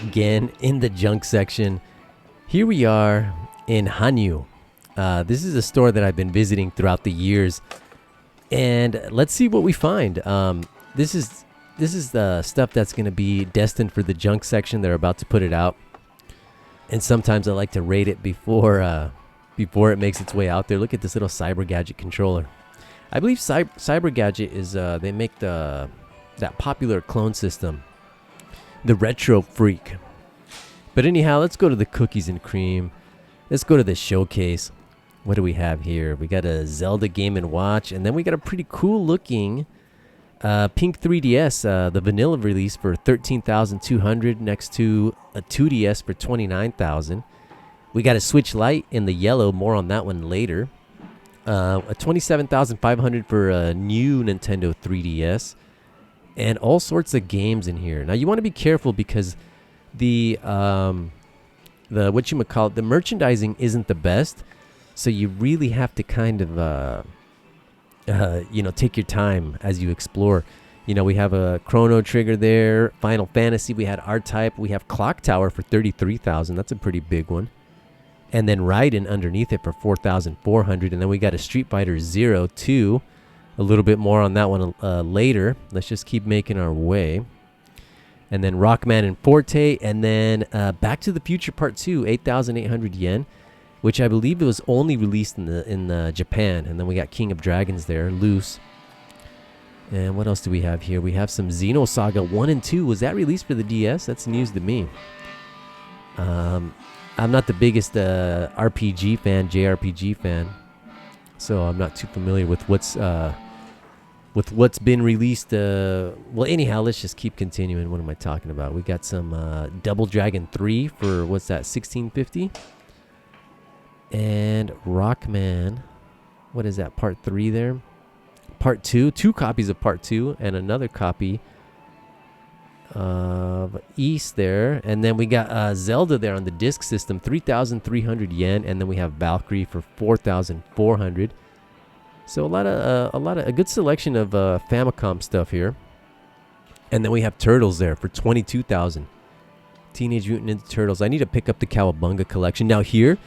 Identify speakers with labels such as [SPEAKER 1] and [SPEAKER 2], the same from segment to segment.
[SPEAKER 1] again in the junk section. Here we are in Hanyu. This is a store that I've been visiting throughout the years, and let's see what we find. This is the stuff that's going to be destined for the junk section. They're about to put it out, and sometimes I like to rate it before it makes its way out there. Look at this little Cyber Gadget controller. I believe Cyber Gadget is they make that popular clone system, the Retro Freak. But anyhow, let's go to the cookies and cream. Let's go to the showcase. What do we have here? We got a Zelda Game & Watch, and then we got a pretty cool looking pink 3DS, the vanilla release for $13,200 next to a 2DS for $29,000. We got a Switch Lite in the yellow, more on that one later. A $27,500 for a new Nintendo 3DS, and all sorts of games in here. Now you want to be careful because the merchandising isn't the best, so you really have to kind of take your time as you explore. We have a Chrono Trigger there, Final Fantasy, we had R-Type, we have Clock Tower for $33,000. That's a pretty big one. And then Raiden underneath it for $4,400. And then we got a Street Fighter 2, a little bit more on that one later. Let's just keep making our way. And then Rockman and Forte, and then Back to the Future Part 2, 8,800 yen, which I believe it was only released in Japan. And then we got King of Dragons there, loose. And what else do we have here? We have some Xenosaga 1 and 2. Was that released for the DS? That's news to me. I'm not the biggest JRPG fan, so I'm not too familiar with what's been released. Well, anyhow, let's just keep continuing. What am I talking about? We got some Double Dragon 3 for, what's that, $1,650? And Rockman, what is that, Part 3 there? Part 2, 2 copies of Part 2, and another copy of East there. And then we got Zelda there on the disc system, 3,300 yen. And then we have Valkyrie for 4,400. So a good selection of Famicom stuff here. And then we have Turtles there for 22,000. Teenage Mutant Ninja Turtles. I need to pick up the Cowabunga collection. Now here,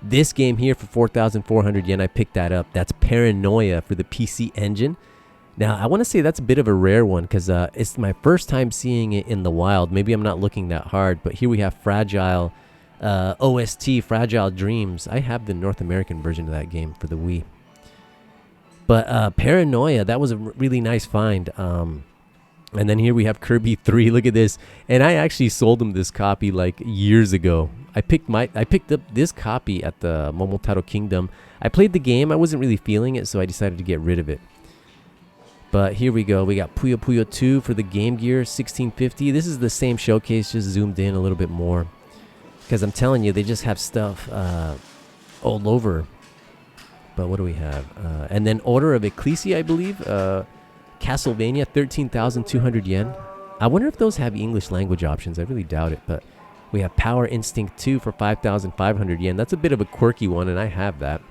[SPEAKER 1] this game here for 4,400 yen, I picked that up. That's Paranoia for the PC Engine. Now, I want to say that's a bit of a rare one because it's my first time seeing it in the wild. Maybe I'm not looking that hard, but here we have Fragile OST, Fragile Dreams. I have the North American version of that game for the Wii. But Paranoia, that was a really nice find. And then here we have Kirby 3. Look at this. And I actually sold him this copy like years ago. I picked up this copy at the Momotaro Kingdom. I played the game. I wasn't really feeling it, so I decided to get rid of it. But here we go. We got Puyo Puyo 2 for the Game Gear, $1,650. This is the same showcase, just zoomed in a little bit more. Because I'm telling you, they just have stuff all over. But what do we have? And then Order of Ecclesia, I believe. Castlevania, 13,200 yen. I wonder if those have English language options. I really doubt it. But we have Power Instinct 2 for 5,500 yen. That's a bit of a quirky one, and I have that.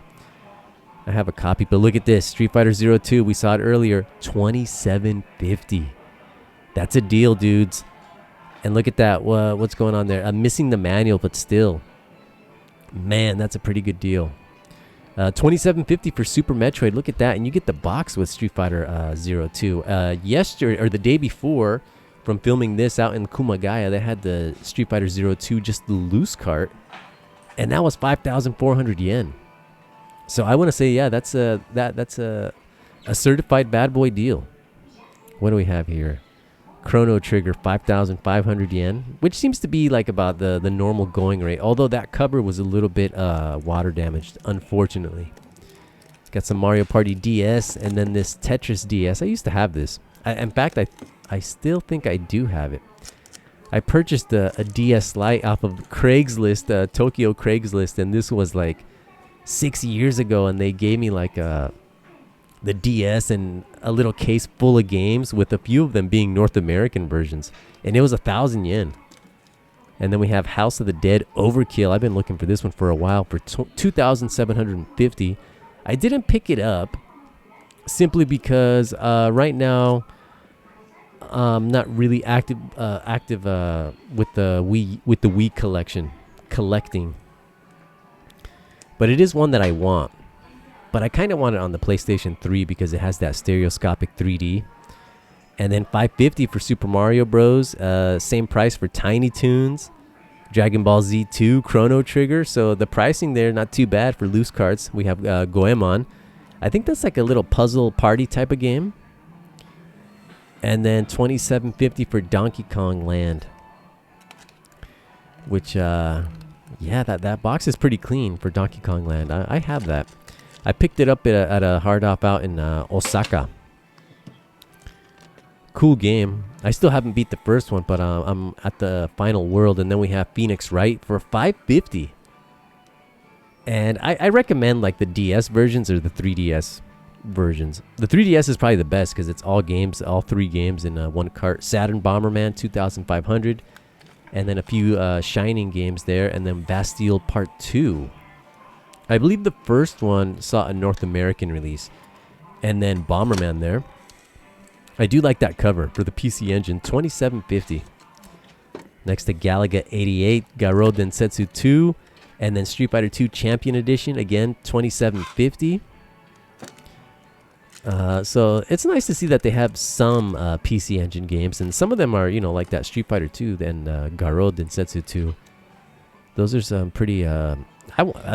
[SPEAKER 1] I have a copy, but look at this. Street Fighter 2. We saw it earlier. $2,750. That's a deal, dudes. And look at that. What's going on there? I'm missing the manual, but still. Man, that's a pretty good deal. $2,750 for Super Metroid. Look at that. And you get the box with Street Fighter 2. Yesterday, or the day before, from filming this out in Kumagaya, they had the Street Fighter 2, just the loose cart. And that was 5,400 yen. So I want to say, yeah, that's a certified bad boy deal. What do we have here? Chrono Trigger, 5,500 yen, which seems to be like about the normal going rate. Although that cover was a little bit water damaged, unfortunately. It's got some Mario Party DS and then this Tetris DS. I used to have this. In fact, I still think I do have it. I purchased a DS Lite off of Craigslist, Tokyo Craigslist, and this was like 6 years ago, and they gave me like the DS and a little case full of games, with a few of them being North American versions, and it was 1,000 yen. And then we have House of the Dead Overkill. I've been looking for this one for a while for 2,750. I didn't pick it up simply because right now not really active with the Wii collecting. But it is one that I want. But I kind of want it on the PlayStation 3 because it has that stereoscopic 3D. And then $550 for Super Mario Bros. Same price for Tiny Toons, Dragon Ball Z 2, Chrono Trigger. So the pricing there, not too bad for loose cards. We have Goemon. I think that's like a little puzzle party type of game. And then $27.50 for Donkey Kong Land. Which, yeah, that box is pretty clean for Donkey Kong Land. I have that. I picked it up at a hard op out in Osaka. Cool game. I still haven't beat the first one, but I'm at the final world. And then we have Phoenix Wright for $550. And I recommend like the DS versions or the 3DS versions. The 3DS is probably the best because it's all games, all 3 games in one cart. Saturn Bomberman 2500. And then a few Shining games there. And then Bastille Part 2. I believe the first one saw a North American release. And then Bomberman there. I do like that cover for the PC Engine, $27.50. Next to Galaga 88, Garo Densetsu 2, and then Street Fighter 2 Champion Edition, again, $27.50. So it's nice to see that they have some PC Engine games, and some of them are, like that Street Fighter 2 and Garo Densetsu 2. Those are some pretty, at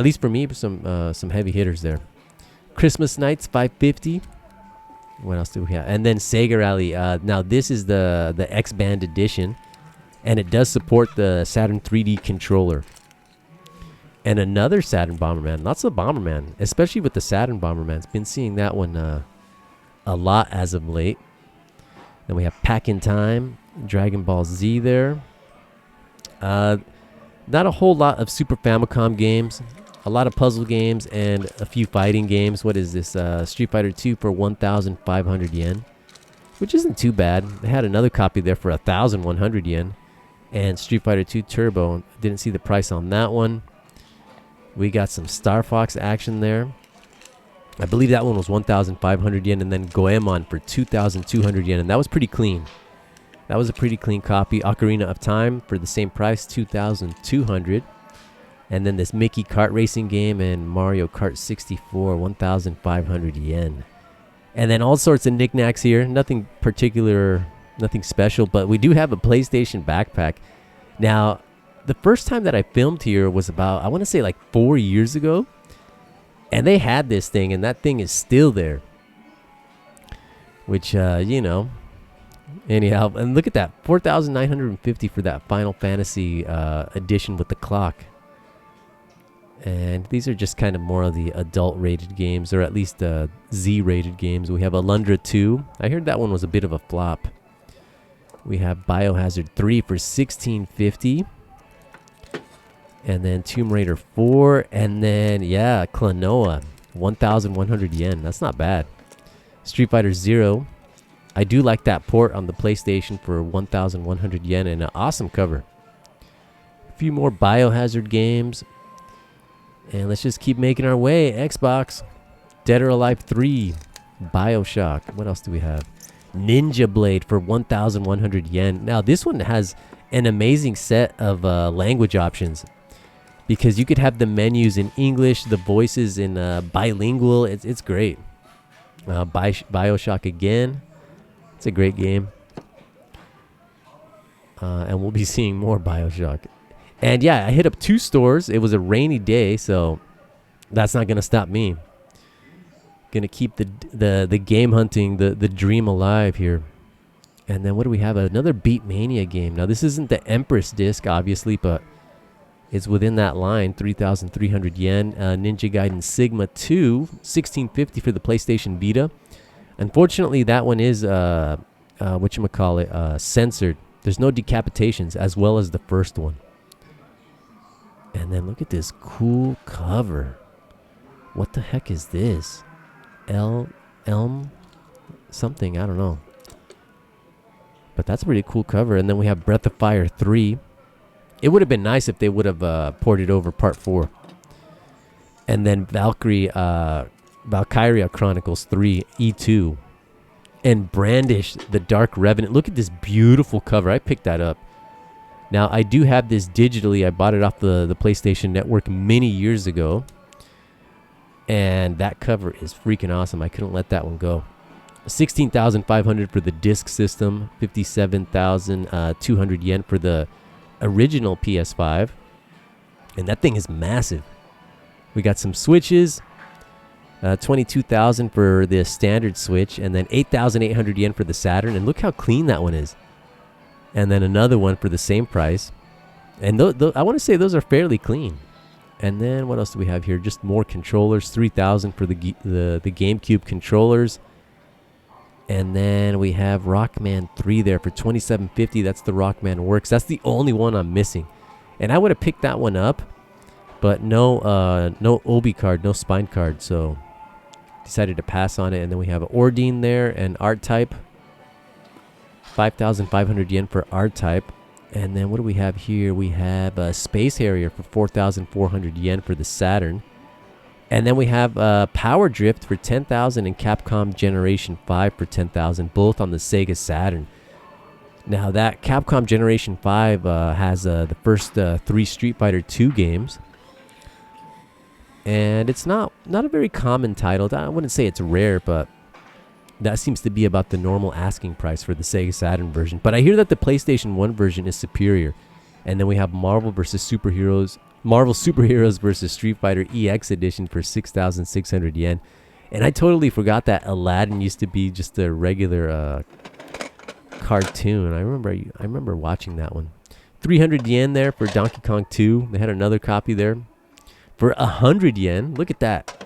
[SPEAKER 1] least for me, some heavy hitters there. Christmas Nights, $550. What else do we have? And then Sega Rally. Now this is the X-Band edition, and it does support the Saturn 3D controller. And another Saturn Bomberman. Lots of Bomberman, especially with the Saturn Bomberman. Been seeing that one a lot as of late. Then we have Pack in Time, Dragon Ball Z there. Not a whole lot of Super Famicom games. A lot of puzzle games and a few fighting games. What is this? Street Fighter 2 for 1,500 yen. Which isn't too bad. They had another copy there for 1,100 yen. And Street Fighter 2 Turbo. Didn't see the price on that one. We got some Star Fox action there. I believe that one was 1,500 yen. And then Goemon for 2,200 yen. And that was pretty clean. That was a pretty clean copy. Ocarina of Time for the same price, 2,200. And then this Mickey kart racing game and Mario Kart 64, 1,500 yen. And then all sorts of knickknacks here. Nothing particular, nothing special. But we do have a PlayStation backpack. Now, the first time that I filmed here was about, I want to say like 4 years ago. And they had this thing, and that thing is still there. Which, Anyhow, and look at that. 4,950 for that Final Fantasy edition with the clock. And these are just kind of more of the adult-rated games, or at least Z-rated games. We have Alundra 2. I heard that one was a bit of a flop. We have Biohazard 3 for $1,650. And then Tomb Raider 4. And then, yeah, Klonoa, 1,100 yen. That's not bad. Street Fighter 0. I do like that port on the PlayStation for 1,100 yen and an awesome cover. A few more Biohazard games. And let's just keep making our way. Xbox, Dead or Alive 3, Bioshock. What else do we have? Ninja Blade for 1,100 yen. Now, this one has an amazing set of language options. Because you could have the menus in English, the voices in bilingual. It's great. Bioshock again. It's a great game. And we'll be seeing more Bioshock. And yeah, I hit up 2 stores. It was a rainy day, so that's not going to stop me. Going to keep the game hunting, the dream alive here. And then what do we have? Another Beatmania game. Now, this isn't the Empress disc, obviously, but it's within that line. 3,300 yen. Ninja Gaiden Sigma 2, 1,650 for the PlayStation Vita. Unfortunately, that one is, censored. There's no decapitations, as well as the first one. And then look at this cool cover. What the heck is this? Elm something, I don't know. But that's a pretty cool cover. And then we have Breath of Fire 3. It would have been nice if they would have ported over Part 4. And then Valkyria Chronicles 3 E2. And Brandish, the Dark Revenant. Look at this beautiful cover. I picked that up. Now, I do have this digitally. I bought it off the PlayStation Network many years ago. And that cover is freaking awesome. I couldn't let that one go. 16,500 for the disc system. 57,200 yen for the original PS5. And that thing is massive. We got some Switches. 22,000 for the standard Switch. And then 8,800 yen for the Saturn. And look how clean that one is. And then another one for the same price. And I want to say those are fairly clean. And then what else do we have here? Just more controllers. 3,000 for the GameCube controllers. And then we have Rockman 3 there for 2,750. That's the Rockman Works. That's the only one I'm missing. And I would have picked that one up, but no Obi card, no spine card. So decided to pass on it. And then we have Ordine there and R-Type. 5,500 yen for R-Type. And then what do we have here? We have a Space Harrier for 4,400 yen for the Saturn. And then we have Power Drift for 10,000 and Capcom Generation 5 for 10,000, both on the Sega Saturn. Now that Capcom Generation 5 has the first 3 Street Fighter 2 games. And it's not a very common title. I wouldn't say it's rare, but that seems to be about the normal asking price for the Sega Saturn version. But I hear that the PlayStation 1 version is superior. And then we have Marvel Superheroes versus Street Fighter EX Edition for 6,600 yen. And I totally forgot that Aladdin used to be just a regular cartoon. I remember watching that one. 300 yen there for Donkey Kong 2. They had another copy there for 100 yen. Look at that.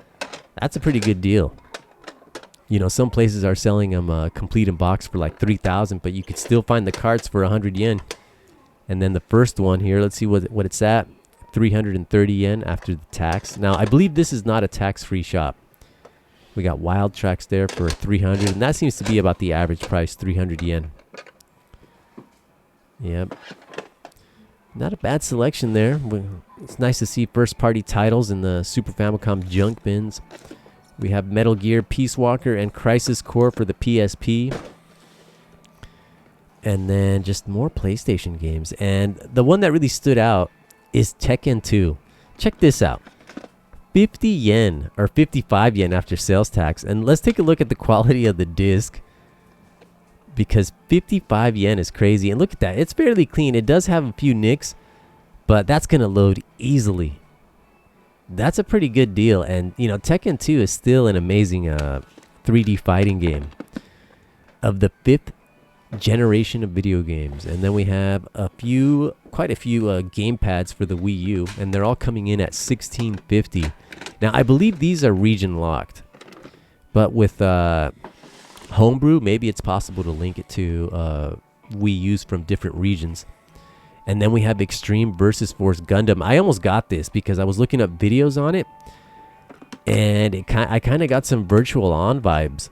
[SPEAKER 1] That's a pretty good deal. You know, some places are selling them complete in box for like 3,000, but you could still find the carts for 100 yen. And then the first one here, let's see what it's at. 330 yen after the tax. Now, I believe this is not a tax-free shop. We got Wild Tracks there for 300, and that seems to be about the average price, 300 yen. Yep. Not a bad selection there. It's nice to see first-party titles in the Super Famicom junk bins. We have Metal Gear, Peace Walker, and Crisis Core for the PSP. And then just more PlayStation games. And the one that really stood out is Tekken 2. Check this out. 50 yen or 55 yen after sales tax. And let's take a look at the quality of the disc, because 55 yen is crazy. And look at that. It's fairly clean. It does have a few nicks, but that's going to load easily. That's a pretty good deal. And, you know, Tekken 2 is still an amazing 3D fighting game of the 5th generation of video games. And then we have quite a few game pads for the Wii U, and they're all coming in at 1650. Now, I believe these are region locked, but with Homebrew, maybe it's possible to link it to Wii U's from different regions. And then we have Extreme versus Force Gundam. I almost got this because I was looking up videos on it, and I kind of got some Virtual On vibes.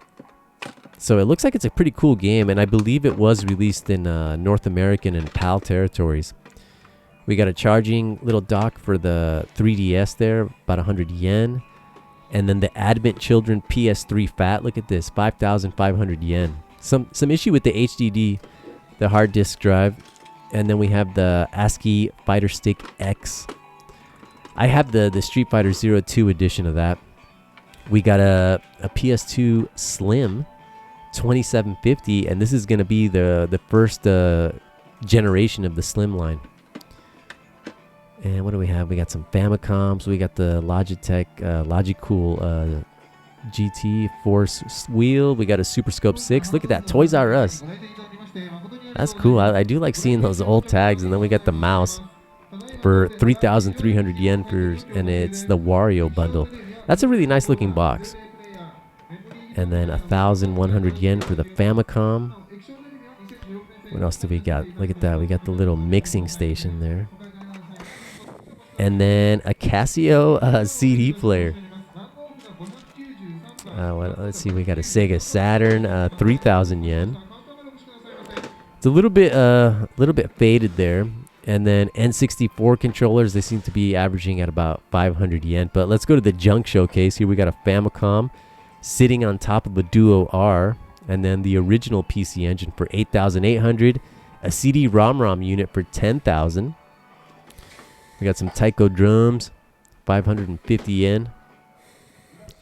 [SPEAKER 1] So it looks like it's a pretty cool game, and I believe it was released in North American and PAL territories. We got a charging little dock for the 3DS there, about 100 yen. And then the Advent Children PS3 Fat, look at this, 5,500 yen. Some issue with the HDD, the hard disk drive. And then we have the ASCII Fighter Stick X. I have the Street Fighter 02 edition of that. We got a PS2 Slim, 2750, and this is going to be the first generation of the Slim line. And what do we have? We got some Famicoms. We got the Logitech Logicool GT Force wheel. We got a Super Scope 6. Look at that, Toys R Us. That's cool. I do like seeing those old tags. And then we got the mouse for 3,300 yen and it's the Wario bundle. That's a really nice looking box. And then 1,100 yen for the Famicom. What else do we got? Look at that. We got the little mixing station there. And then a Casio CD player. Let's see. We got a Sega Saturn, 3,000 yen. It's a little bit faded there. And then N64 controllers, they seem to be averaging at about 500 yen. But let's go to the junk showcase. Here we got a Famicom sitting on top of a Duo R. And then the original PC Engine for 8,800. A CD-ROM unit for 10,000. We got some Taiko drums, 550 yen.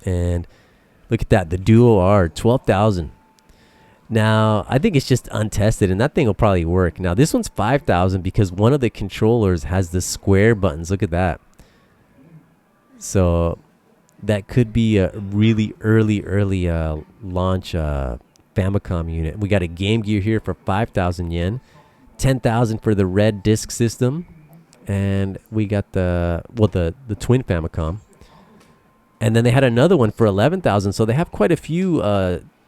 [SPEAKER 1] And look at that, the Duo R, 12,000. Now, I think it's just untested, and that thing will probably work. Now, this one's 5,000 because one of the controllers has the square buttons. Look at that. So that could be a really early launch Famicom unit. We got a Game Gear here for 5,000 yen, 10,000 for the red disc system, and we got the twin Famicom. And then they had another one for 11,000, so they have quite a few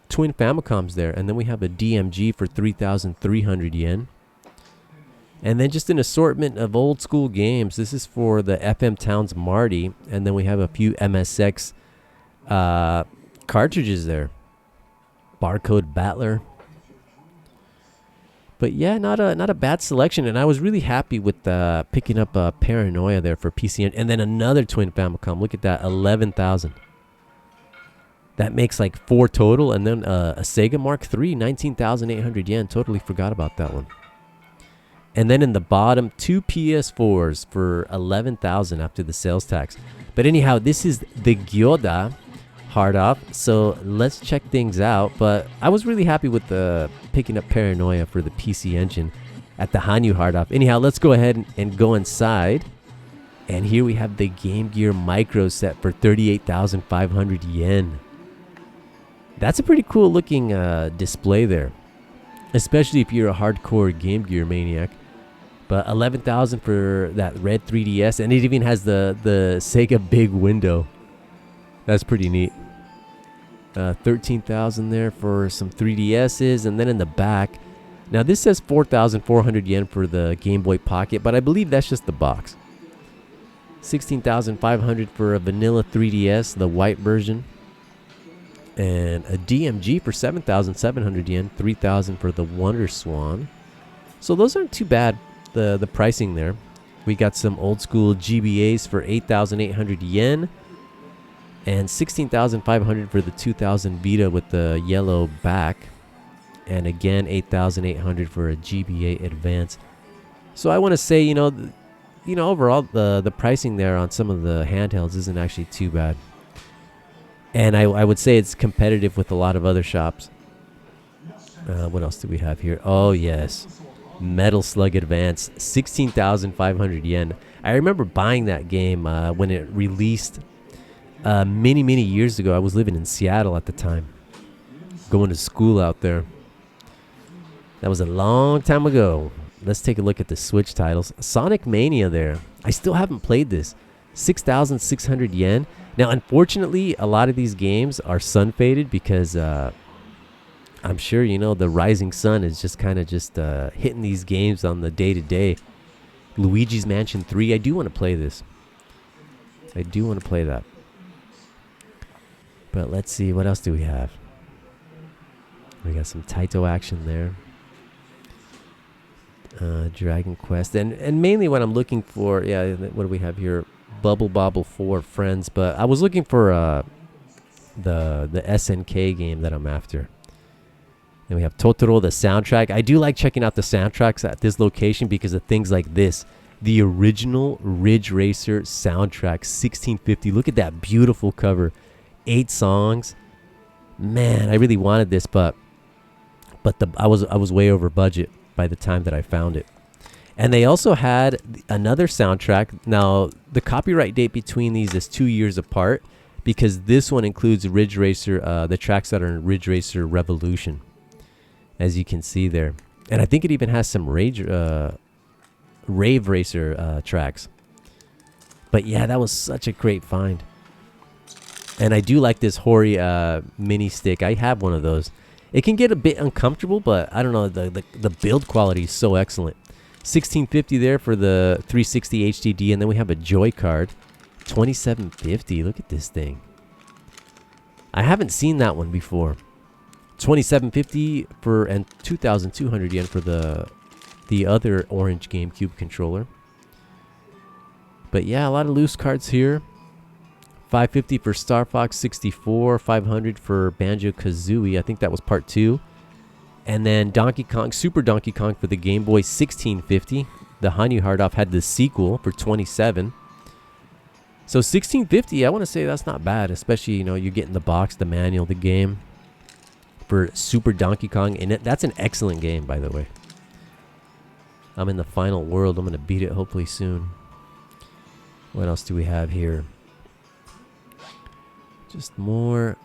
[SPEAKER 1] twin Famicoms there. And then we have a DMG for 3,300 yen. And then just an assortment of old school games. This is for the FM Towns Marty. And then we have a few MSX cartridges there. Barcode Battler. But yeah, not a bad selection. And I was really happy with picking up Paranoia there for PC. And then another twin Famicom. Look at that, 11,000. That makes like 4 total. And then a Sega Mark III, 19,800 yen. Totally forgot about that one. And then in the bottom, 2 PS4s for 11,000 after the sales tax. But anyhow, this is the Gyoda hard off. So let's check things out. But I was really happy with picking up Paranoia for the PC Engine at the Hanyu hard off. Anyhow, let's go ahead and go inside. And here we have the Game Gear Micro set for 38,500 yen. That's a pretty cool looking display there, especially if you're a hardcore Game Gear maniac. But 11,000 for that red 3DS, and it even has the Sega big window. That's pretty neat. 13,000 there for some 3DSs, and then in the back, now this says 4,400 yen for the Game Boy Pocket, but I believe that's just the box. 16,500 for a vanilla 3DS, the white version. And a DMG for 7,700 yen, 3,000 for the Wonder Swan. So those aren't too bad, the pricing there. We got some old school GBAs for 8,800 yen. And 16,500 for the 2000 Vita with the yellow back. And again, 8,800 for a GBA Advance. So I want to say, overall, the pricing there on some of the handhelds isn't actually too bad. And I would say it's competitive with a lot of other shops. What else do we have here? Oh, yes. Metal Slug Advance, 16,500 yen. I remember buying that game when it released many years ago. I was living in Seattle at the time, going to school out there. That was a long time ago. Let's take a look at the Switch titles. Sonic Mania there. I still haven't played this. 6,600 yen. Now, unfortunately, a lot of these games are sun faded because I'm sure, the rising sun is just kind of hitting these games on the day-to-day. Luigi's Mansion 3. I do want to play this. I do want to play that. But let's see. What else do we have? We got some Taito action there. Dragon Quest. And mainly what I'm looking for, what do we have here? Bubble Bobble 4 Friends. But I was looking for the SNK game that I'm after. Then we have Totoro, the soundtrack. I do like checking out the soundtracks at this location because of things like this. The original Ridge Racer soundtrack, 1650. Look at that beautiful cover. 8 songs. Man, I really wanted this, but I was way over budget by the time that I found it. And they also had another soundtrack. Now, the copyright date between these is 2 years apart because this one includes Ridge Racer, the tracks that are in Ridge Racer Revolution, as you can see there. And I think it even has some Rave Racer tracks. But yeah, that was such a great find. And I do like this Hori mini stick. I have one of those. It can get a bit uncomfortable, but I don't know, the build quality is so excellent. 1650 there for the 360 HDD, and then we have a Joy card, 2750. Look at this thing. I haven't seen that one before. 2750 for and 2,200 yen for the other orange GameCube controller. But yeah, a lot of loose cards here. $550 for Star Fox 64, $500 for Banjo-Kazooie. I think that was part 2. And then Donkey Kong, Super Donkey Kong for the Game Boy, $1650. The Hanyu Hard-Off had the sequel for $27. So $1650, I want to say that's not bad, especially, you know, you're getting the box, the manual, the game for Super Donkey Kong. And that's an excellent game, by the way. I'm in the final world. I'm going to beat it hopefully soon. What else do we have here? Just more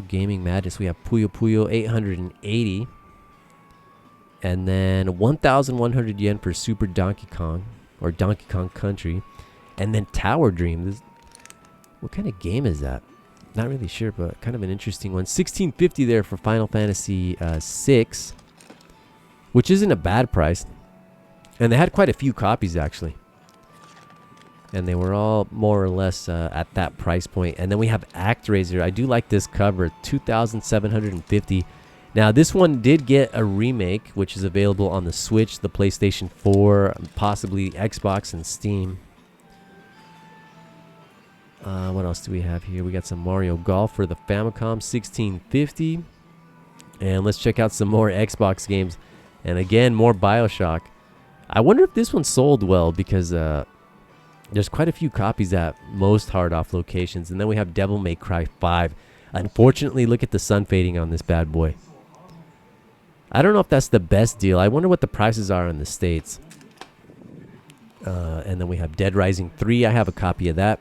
[SPEAKER 1] gaming madness. We have Puyo Puyo 880. And then 1,100 yen for Super Donkey Kong or Donkey Kong Country. And then Tower Dream. What kind of game is that? Not really sure, but kind of an interesting one. 1650 there for Final Fantasy 6, which isn't a bad price. And they had quite a few copies, actually. And they were all more or less at that price point. And then we have ActRaiser. I do like this cover, 2,750. Now, this one did get a remake, which is available on the Switch, the PlayStation 4, possibly Xbox and Steam. What else do we have here? We got some Mario Golf for the Famicom, 1650. And let's check out some more Xbox games. And again, more BioShock. I wonder if this one sold well because there's quite a few copies at most hard-off locations. And then we have Devil May Cry 5. Unfortunately, look at the sun fading on this bad boy. I don't know if that's the best deal. I wonder what the prices are in the States. And then we have Dead Rising 3. I have a copy of that.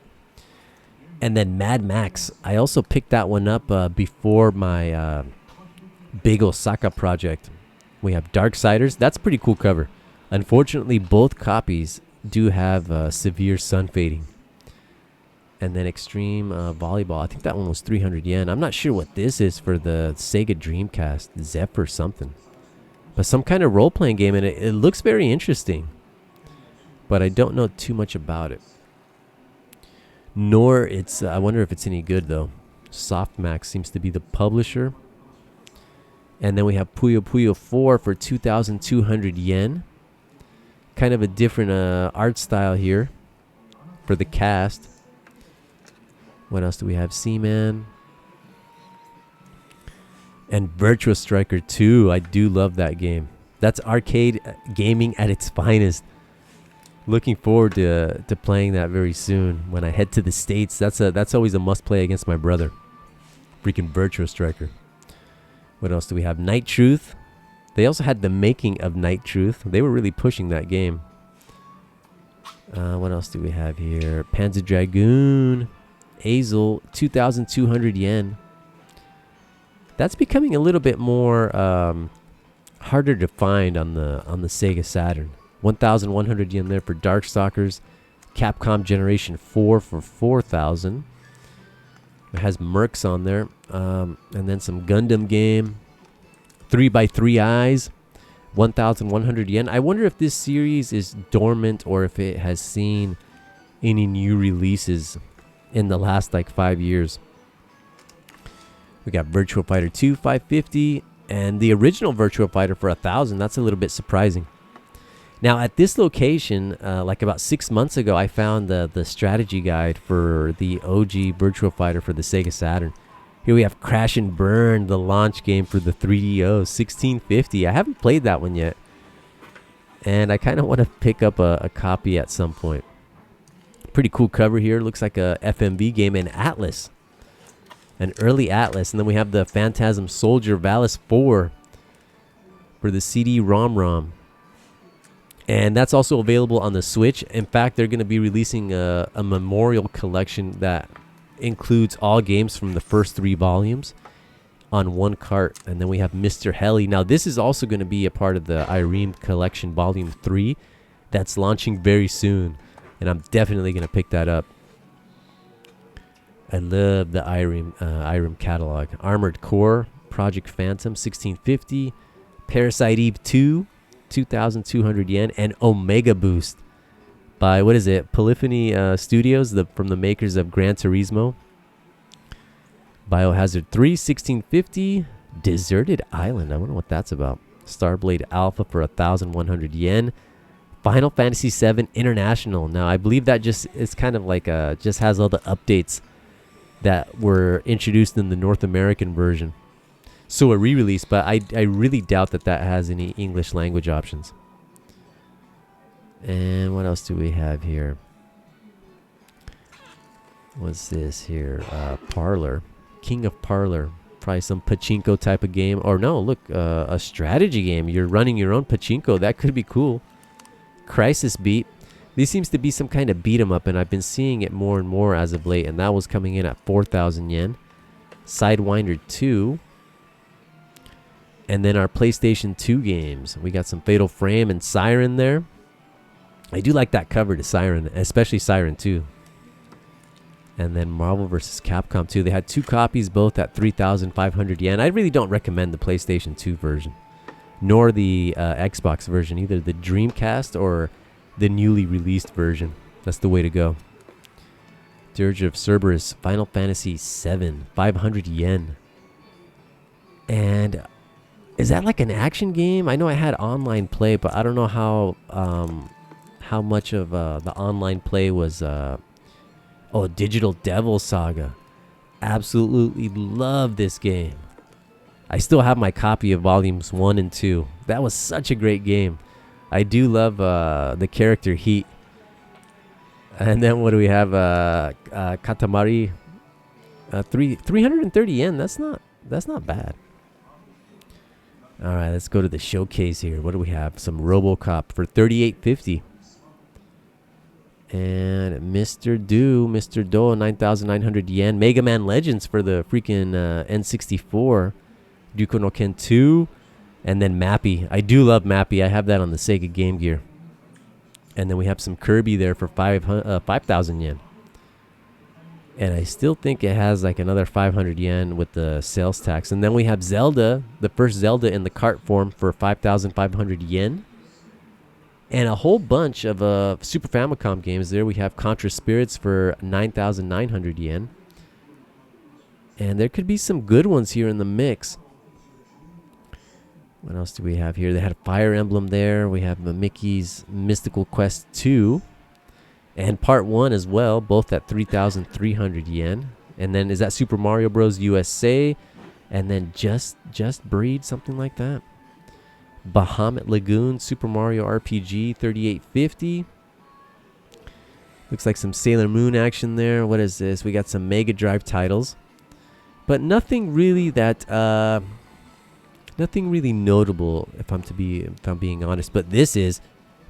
[SPEAKER 1] And then Mad Max. I also picked that one up before my big Osaka project. We have Darksiders. That's a pretty cool cover. Unfortunately, both copies do have severe sun fading. And then Extreme Volleyball. I think that one was 300 yen. I'm not sure what this is for the Sega Dreamcast. Zephyr something. But some kind of role-playing game, and it looks very interesting. But I don't know too much about it. Nor it's, I wonder if it's any good though. Softmax seems to be the publisher. And then we have Puyo Puyo 4 for 2,200 yen. Kind of a different art style here for the cast. What else do we have? Seaman. And Virtua Striker 2. I do love that game. That's arcade gaming at its finest. Looking forward to playing that very soon when I head to the States. That's always a must play against my brother. Freaking Virtua Striker. What else do we have? Night Truth. They also had the making of Night Truth. They were really pushing that game. What else do we have here? Panzer Dragoon. Azel, 2,200 yen. That's becoming a little bit more harder to find on the Sega Saturn. 1,100 yen there for Darkstalkers. Capcom Generation 4 for 4,000. It has Mercs on there. And then some Gundam game. 3x3 Eyes. 1,100 yen. I wonder if this series is dormant or if it has seen any new releases in the last like 5 years. We got Virtua Fighter 2, 550. And the original Virtua Fighter for 1,000. That's a little bit surprising. Now, at this location, like about 6 months ago, I found the strategy guide for the OG Virtua Fighter for the Sega Saturn. Here we have Crash and Burn, the launch game for the 3DO, 1650. I haven't played that one yet. And I kind of want to pick up a copy at some point. Pretty cool cover here. Looks like a FMV game in Atlas. An early Atlas. And then we have the Phantasm Soldier Valis 4 for the CD-ROM. And that's also available on the Switch. In fact, they're going to be releasing a memorial collection that includes all games from the first 3 volumes on one cart. And then we have Mr. Heli. Now, this is also going to be a part of the Irene Collection Volume 3 that's launching very soon. And I'm definitely going to pick that up. I love the Irem catalog. Armored Core, Project Phantom, 1650. Parasite Eve 2. 2,200 yen, and Omega Boost by, what is it, Polyphony Studios, from the makers of Gran Turismo. Biohazard 3, 1650. Deserted Island, I wonder what that's about. Starblade Alpha for 1,100 yen. Final Fantasy 7 International. Now, I believe that just is kind of like just has all the updates that were introduced in the North American version. So a re-release, but I really doubt that has any English language options. And what else do we have here? What's this here? Parlor. King of Parlor. Probably some pachinko type of game. Or no, look, a strategy game. You're running your own pachinko. That could be cool. Crisis Beat. This seems to be some kind of beat 'em up, and I've been seeing it more and more as of late, and that was coming in at 4,000 yen. Sidewinder 2. And then our PlayStation 2 games. We got some Fatal Frame and Siren there. I do like that cover to Siren, especially Siren 2. And then Marvel vs. Capcom 2. They had 2 copies, both at 3,500 yen. I really don't recommend the PlayStation 2 version, nor the Xbox version, either the Dreamcast or the newly released version. That's the way to go. Dirge of Cerberus, Final Fantasy 7, 500 yen. And is that like an action game? I know I had online play, but I don't know how much of the online play was. Digital Devil Saga. Absolutely love this game. I still have my copy of volumes 1 and 2. That was such a great game. I do love the character Heat. And then what do we have? Katamari. 330 yen. That's not bad. All right, let's go to the showcase here. What do we have? Some RoboCop for 38.50. And Mr. Do, 9,900 yen. Mega Man Legends for the freaking N64. Duko no Ken 2. And then Mappy. I do love Mappy. I have that on the Sega Game Gear. And then we have some Kirby there for 5,000 yen. And I still think it has like another 500 yen with the sales tax. And then we have Zelda, the first Zelda in the cart form for 5,500 yen. And a whole bunch of Super Famicom games there. We have Contra Spirits for 9,900 yen. And there could be some good ones here in the mix. What else do we have here? They had a Fire Emblem there. We have Mickey's Mystical Quest 2. And Part 1 as well, both at 3,300 yen. And then is that Super Mario Bros. USA? And then Just Breed, something like that. Bahamut Lagoon, Super Mario RPG, 38.50. Looks like some Sailor Moon action there. What is this? We got some Mega Drive titles, but nothing really notable. If I'm being honest. But this is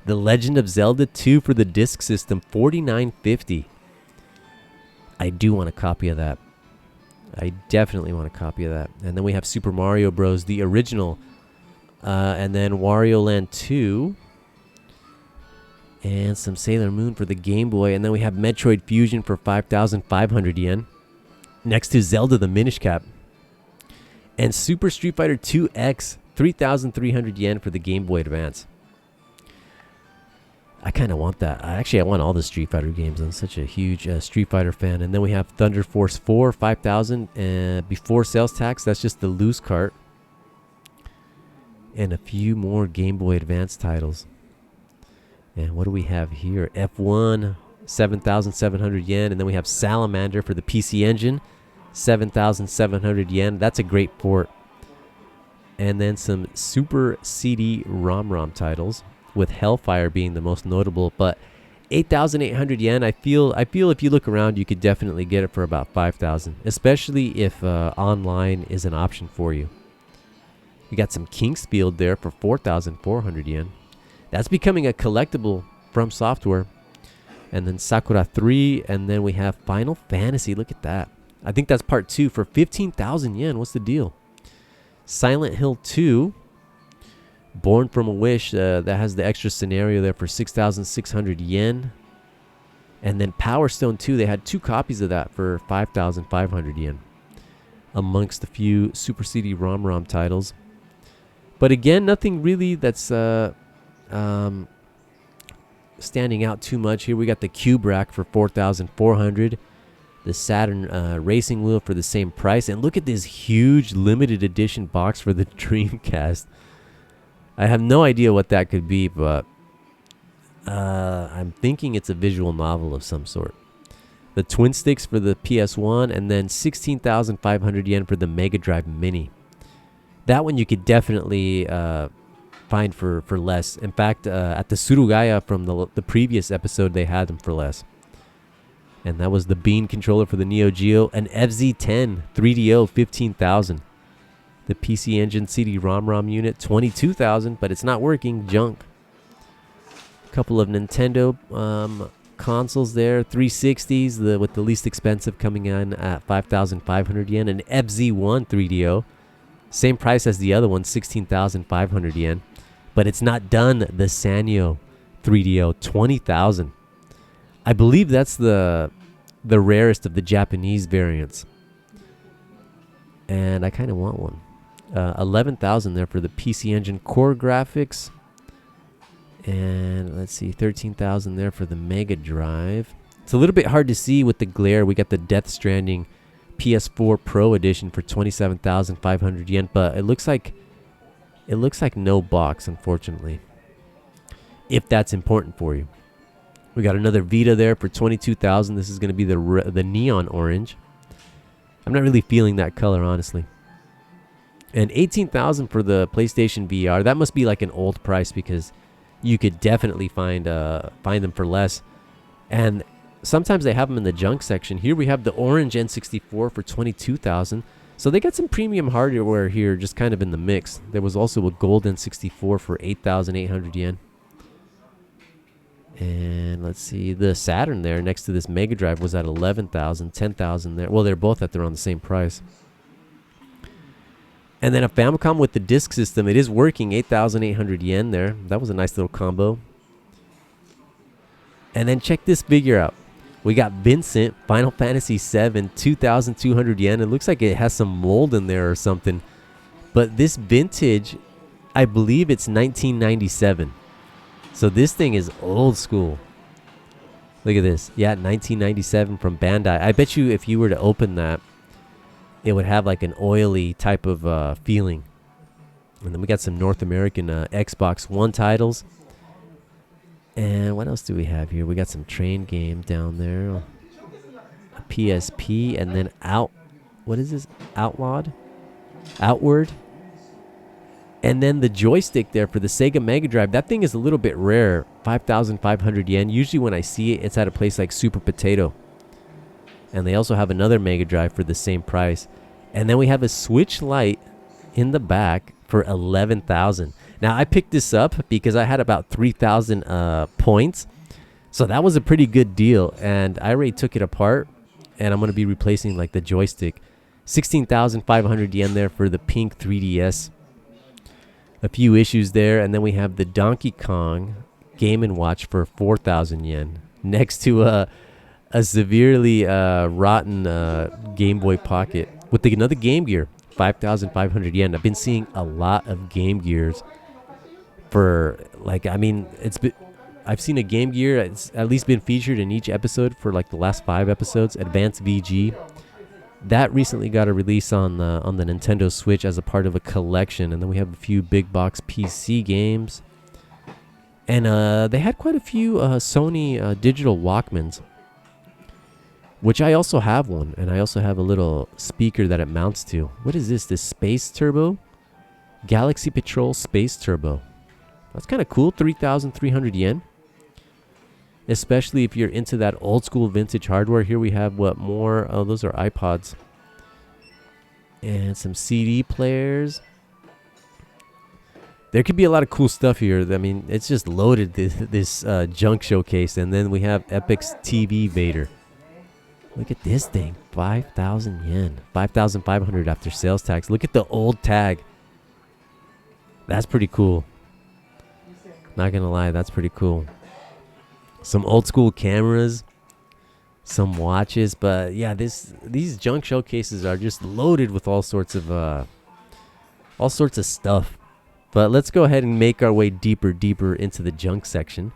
[SPEAKER 1] The Legend of Zelda 2 for the Disk System, 49.50. I do want a copy of that. I definitely want a copy of that. And then we have Super Mario Bros. The original. And then Wario Land 2. And some Sailor Moon for the Game Boy. And then we have Metroid Fusion for 5,500 yen. Next to Zelda the Minish Cap. And Super Street Fighter 2X, 3,300 yen for the Game Boy Advance. I kind of want that. I want all the Street Fighter games. I'm such a huge Street Fighter fan. And then we have Thunder Force 4, 5,000. And before sales tax, that's just the loose cart. And a few more Game Boy Advance titles. And what do we have here? F1, 7,700 yen. And then we have Salamander for the PC Engine, 7,700 yen. That's a great port. And then some Super CD ROM titles, with Hellfire being the most notable. But 8,800 yen. I feel if you look around, you could definitely get it for about 5,000, especially if online is an option for you. We got some Kingspiel there for 4,400 yen. That's becoming a collectible from Software. And then Sakura 3. And then we have Final Fantasy. Look at that. I think that's part 2 for 15,000 yen. What's the deal? Silent Hill 2. Born from a Wish. That has the extra scenario there for 6,600 yen. And then Power Stone 2. They had 2 copies of that for 5,500 yen. Amongst a few Super CD ROM titles. But again, nothing really that's standing out too much here. We got the Cube Rack for 4,400. The Saturn Racing Wheel for the same price. And look at this huge limited edition box for the Dreamcast. I have no idea what that could be, but I'm thinking it's a visual novel of some sort. the twin sticks for the PS1, and then 16,500 yen for the Mega Drive Mini. That one you could definitely find for less. In fact, at the Surugaya from the previous episode, they had them for less. And that was the Bean controller for the Neo Geo, an FZ10 3DO, 15,000. The PC Engine CD-ROM unit, 22,000, but it's not working, junk. A couple of Nintendo consoles there, 360s, with the least expensive coming in at 5,500 yen, an FZ1 3DO. Same price as the other one, 16,500 yen. But it's not done, the Sanyo 3DO, 20,000. I believe that's the rarest of the Japanese variants. And I kind of want one. 11,000 there for the PC Engine core graphics. And let's see, 13,000 there for the Mega Drive. It's a little bit hard to see with the glare. We got the Death Stranding PS4 Pro Edition for 27,500 yen, but it looks like no box, unfortunately. If that's important for you. We got another Vita there for 22,000. This is going to be the neon orange. I'm not really feeling that color, honestly. And 18,000 for the PlayStation VR. That must be like an old price because you could definitely find them for less. And sometimes they have them in the junk section. Here we have the orange N64 for 22,000. So they got some premium hardware here, just kind of in the mix. There was also a gold N64 for 8,800 yen. And let's see, the Saturn there next to this Mega Drive was at 11,000, 10,000 there. Well, they're both at around the same price. And then a Famicom with the disc system. It is working, 8,800 yen there. That was a nice little combo. And then check this figure out. We got Vincent, Final Fantasy VII, 2,200 yen. It looks like it has some mold in there or something. But this vintage, I believe it's 1997. So this thing is old school. Look at this. Yeah, 1997 from Bandai. I bet you if you were to open that, it would have like an oily type of feeling. And then we got some North American Xbox One titles. And what else do we have here? We got some train game down there. A PSP, and then what is this? Outward. And then the joystick there for the Sega Mega Drive. That thing is a little bit rare. 5,500 yen. Usually when I see it, it's at a place like Super Potato. And they also have another Mega Drive for the same price. And then we have a Switch Lite in the back for 11,000. Now, I picked this up because I had about 3,000 points. So that was a pretty good deal. And I already took it apart. And I'm going to be replacing like the joystick. 16,500 yen there for the pink 3DS. A few issues there. And then we have the Donkey Kong Game & Watch for 4,000 yen. Next to a severely rotten Game Boy Pocket with another Game Gear, 5,500 yen. I've been seeing a lot of Game Gears for I've seen a Game Gear. It's at least been featured in each episode for like the last 5 episodes. Advanced VG. That recently got a release on the Nintendo Switch as a part of a collection, and then we have a few big box PC games. And they had quite a few Sony digital Walkmans, which I also have one. And I also have a little speaker that it mounts to. What is this? This Space Turbo? Galaxy Patrol Space Turbo. That's kind of cool. 3,300 yen. Especially if you're into that old school vintage hardware. Here we have what more? Oh, those are iPods. And some CD players. There could be a lot of cool stuff here. I mean, it's just loaded, this junk showcase. And then we have Epic's TV Vader. Look at this thing. 5,000 yen. 5,500 after sales tax. Look at the old tag. That's pretty cool. Not going to lie, that's pretty cool. Some old school cameras. Some watches. But yeah, these junk showcases are just loaded with all sorts of stuff. But let's go ahead and make our way deeper into the junk section.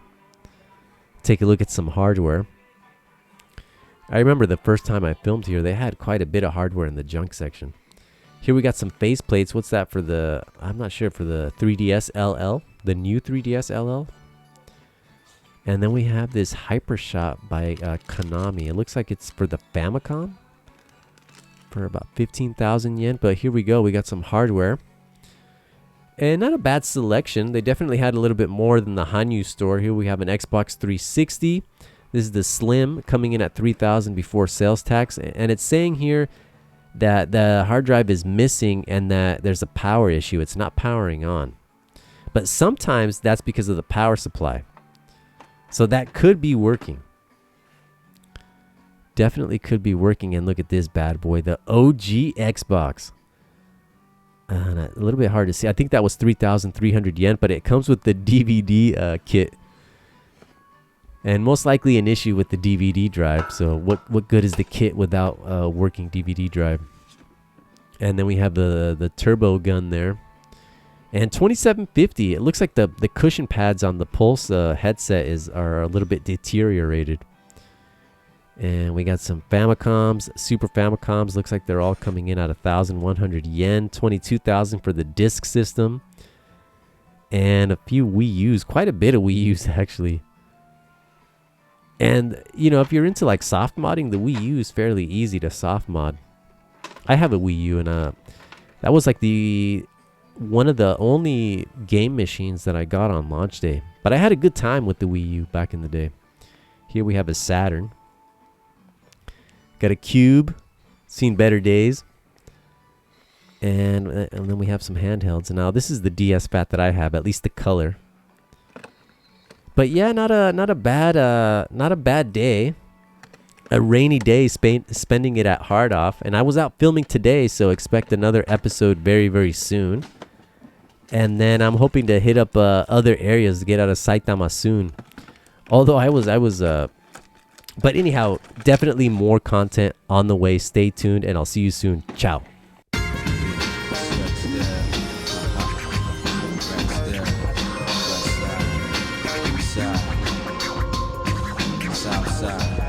[SPEAKER 1] Take a look at some hardware. I remember the first time I filmed here, they had quite a bit of hardware in the junk section. Here we got some face plates. What's that for the, I'm not sure, for the 3DS LL, the new 3DS LL. And then we have this Hypershot by Konami. It looks like it's for the Famicom for about 15,000 yen. But here we go. We got some hardware. And not a bad selection. They definitely had a little bit more than the Hanyu store. Here we have an Xbox 360. This is the Slim coming in at 3,000 before sales tax. And it's saying here that the hard drive is missing and that there's a power issue. It's not powering on. But sometimes that's because of the power supply. So that could be working. Definitely could be working. And look at this bad boy, the OG Xbox. A little bit hard to see. I think that was 3,300 yen, but it comes with the DVD kit. And most likely an issue with the DVD drive. So what good is the kit without a working DVD drive? And then we have the turbo gun there. And 2750. It looks like the cushion pads on the Pulse headset are a little bit deteriorated. And we got some Famicoms, Super Famicoms. Looks like they're all coming in at 1,100 yen. 22,000 for the disc system. And a few Wii U's. Quite a bit of Wii U's actually. And, you know, if you're into like soft modding, the Wii U is fairly easy to soft mod. I have a Wii U, and that was like one of the only game machines that I got on launch day. But I had a good time with the Wii U back in the day. Here we have a Saturn. Got a Cube. Seen better days. And then we have some handhelds. And now this is the DS Fat that I have, at least the color. But yeah, not a bad day. A rainy day, spending it at Hard Off. And I was out filming today, so expect another episode very, very soon. And then I'm hoping to hit up other areas to get out of Saitama soon. Although I was but anyhow, definitely more content on the way. Stay tuned, and I'll see you soon. Ciao.
[SPEAKER 2] Southside.